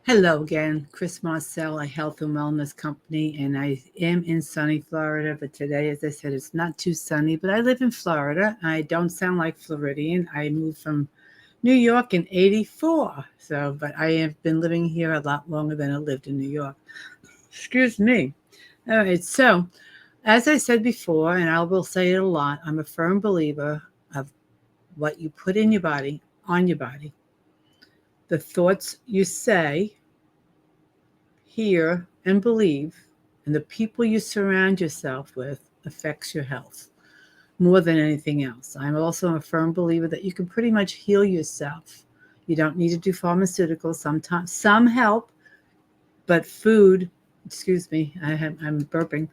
Hello again, Chris Marcel, a health and wellness company, and I am in sunny Florida. But today, as I said, it's not too sunny. But I live in Florida. I don't sound like Floridian. I moved from New York in '84, but I have been living here a lot longer than I lived in New York. Excuse me. All right, so as I said before, and I will say it a lot, I'm a firm believer of what you put in your body, on your body, the thoughts you say, hear, and believe, and the people you surround yourself with affects your health more than anything else. I'm also a firm believer that you can pretty much heal yourself. You don't need to do pharmaceuticals. Sometimes some help, but food. Excuse me, I'm burping.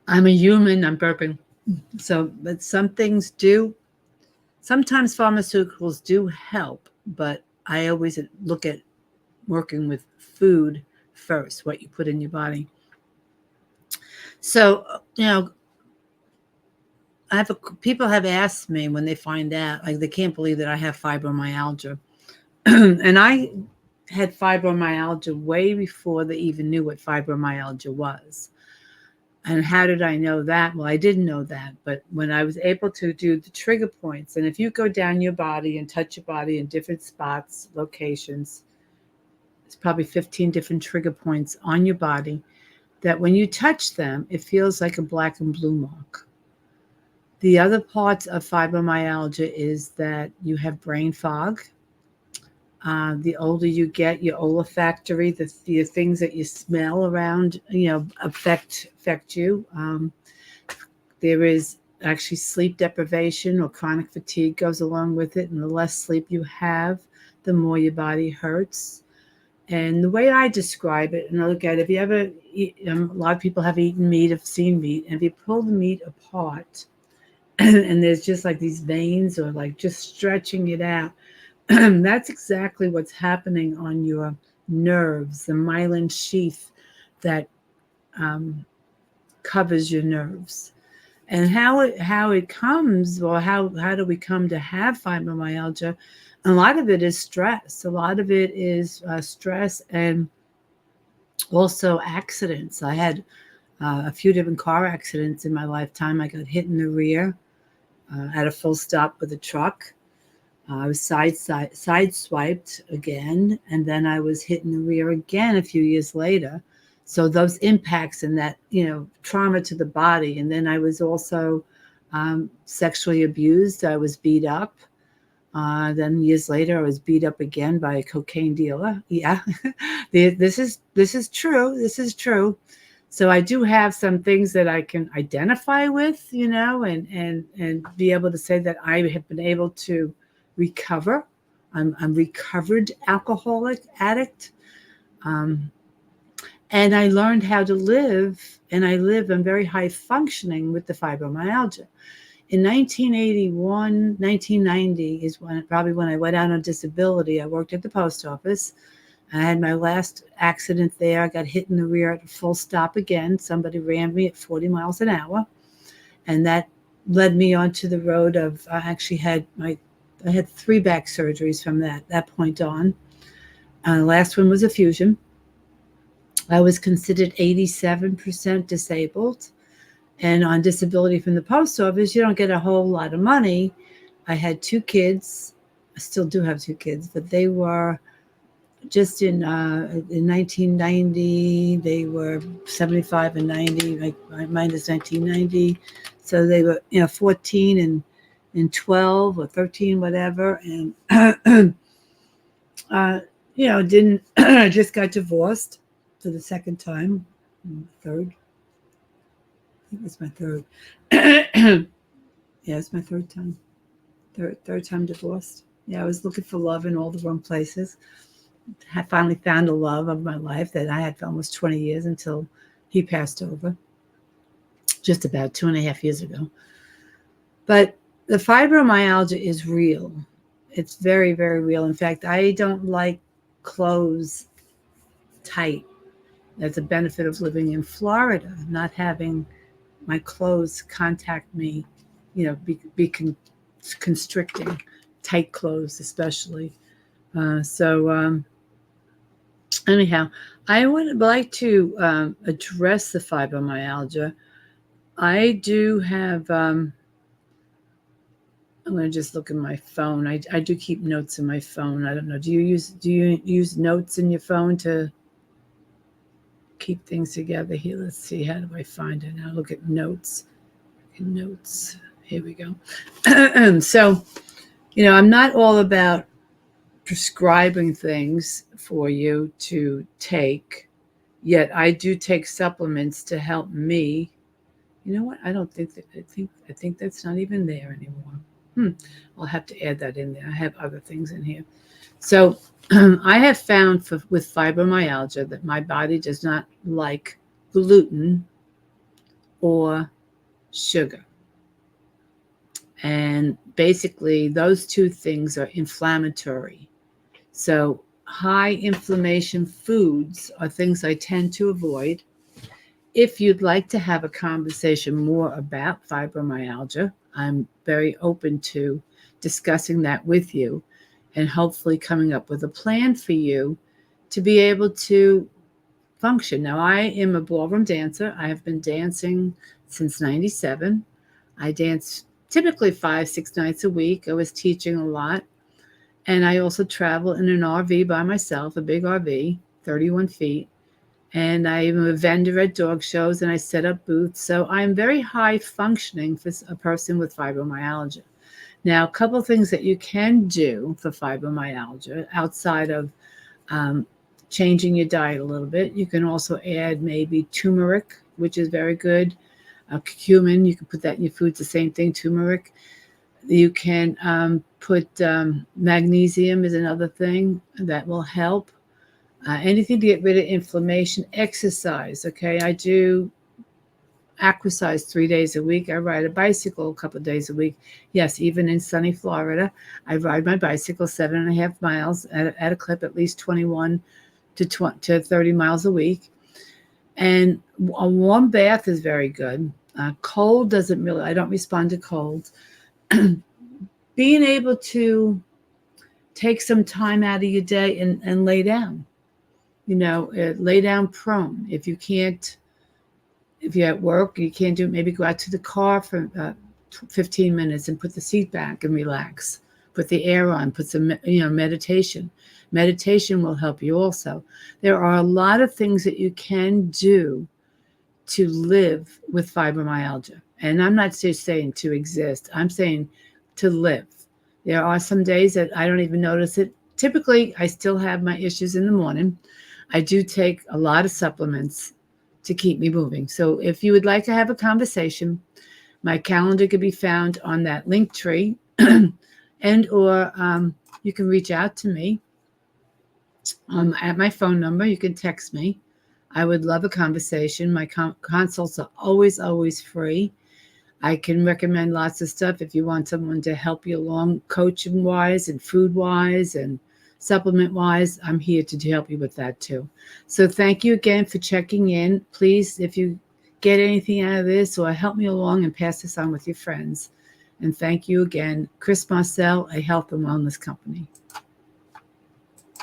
I'm a human. I'm burping. So, but some things do. Sometimes pharmaceuticals do help, but I always look at working with food first, what you put in your body. So, people have asked me when they find out, like they can't believe that I have fibromyalgia. And I had fibromyalgia way before they even knew what fibromyalgia was. And how did I know that? Well, I didn't know that. But when I was able to do the trigger points, and if you go down your body and touch your body in different spots, locations, it's probably 15 different trigger points on your body that when you touch them, it feels like a black and blue mark. The other parts of fibromyalgia is that you have brain fog. The older you get, your olfactory, the things that you smell around, affect you. There is actually sleep deprivation or chronic fatigue goes along with it, and the less sleep you have, the more your body hurts. And the way I describe it, and I look at it, if you ever eat, a lot of people have eaten meat, have seen meat, and if you pull the meat apart, and there's just like these veins or like just stretching it out, that's exactly what's happening on your nerves, the myelin sheath that um, covers your nerves. And how it comes, or how do we come to have fibromyalgia? A lot of it is stress. A lot of it is stress and also accidents. I had a few different car accidents in my lifetime. I got hit in the rear at a full stop with a truck. I was sideswiped again, and then I was hit in the rear again a few years later. So those impacts and that, trauma to the body. And then I was also sexually abused. I was beat up. Then years later, I was beat up again by a cocaine dealer. Yeah, this is true. This is true. So I do have some things that I can identify with, and be able to say that I have been able to recover. I'm recovered alcoholic addict. Um, and I learned how to live, and I live in very high functioning with the fibromyalgia. In 1981, 1990 is when I went out on disability. I worked at the post office. I had my last accident there. I got hit in the rear at a full stop again. Somebody ran me at 40 miles an hour. And that led me onto the road of, I had 3 back surgeries from that point on. The last one was a fusion. I was considered 87% disabled. And on disability from the post office, you don't get a whole lot of money. I had 2 kids. I still do have 2 kids, but they were just in 1990, they were 75 and 90. Like mine is 1990, so they were 14 and 12 or 13, whatever, and didn't just got divorced for the second time, third. I think it's my third. Yeah, it's my third time. Third time divorced. Yeah, I was looking for love in all the wrong places. I finally found a love of my life that I had for almost 20 years until he passed over just about 2.5 years ago. But the fibromyalgia is real. It's very, very real. In fact, I don't like clothes tight. That's a benefit of living in Florida, not having my clothes contact me, be constricting. tight clothes, especially. So anyhow, I would like to address the fibromyalgia. I do have. I'm going to just look at my phone. I do keep notes in my phone. I don't know. Do you use notes in your phone to keep things together? Here, let's see. How do I find it now? Look at notes. Notes. Here we go. So, I'm not all about prescribing things for you to take, yet I do take supplements to help me. You know what? I don't think that I think that's not even there anymore. I'll have to add that in there. I have other things in here. So I have found with fibromyalgia that my body does not like gluten or sugar. And basically, those two things are inflammatory. So high inflammation foods are things I tend to avoid. If you'd like to have a conversation more about fibromyalgia, I'm very open to discussing that with you and hopefully coming up with a plan for you to be able to function. Now, I am a ballroom dancer. I have been dancing since 97. I dance typically 5-6 nights a week. I was teaching a lot. And I also travel in an RV by myself, a big RV, 31 feet. And I'm a vendor at dog shows, and I set up booths. So I'm very high functioning for a person with fibromyalgia. Now, a couple of things that you can do for fibromyalgia outside of changing your diet a little bit. You can also add maybe turmeric, which is very good. Cumin, you can put that in your foods, the same thing, turmeric. You can put magnesium is another thing that will help. Anything to get rid of inflammation. Exercise, okay? I do exercise 3 days a week. I ride a bicycle a couple of days a week. Yes, even in sunny Florida, I ride my bicycle 7.5 miles at a clip, at least 21 to 30 miles a week. And a warm bath is very good. Cold doesn't really, I don't respond to cold. Being able to take some time out of your day and lay down, lay down prone. If you're at work, you can't do it, maybe go out to the car for 15 minutes and put the seat back and relax. Put the air on, put some, meditation. Meditation will help you also. There are a lot of things that you can do to live with fibromyalgia. And I'm not just saying to exist. I'm saying to live. There are some days that I don't even notice it. Typically, I still have my issues in the morning. I do take a lot of supplements to keep me moving. So if you would like to have a conversation, my calendar can be found on that link tree, or you can reach out to me at my phone number. You can text me. I would love a conversation. My consults are always free. I can recommend lots of stuff if you want someone to help you along coaching-wise and food-wise and supplement-wise. I'm here to help you with that too. So thank you again for checking in. Please, if you get anything out of this, or help me along and pass this on with your friends. And thank you again. Chris Marcel, a health and wellness company.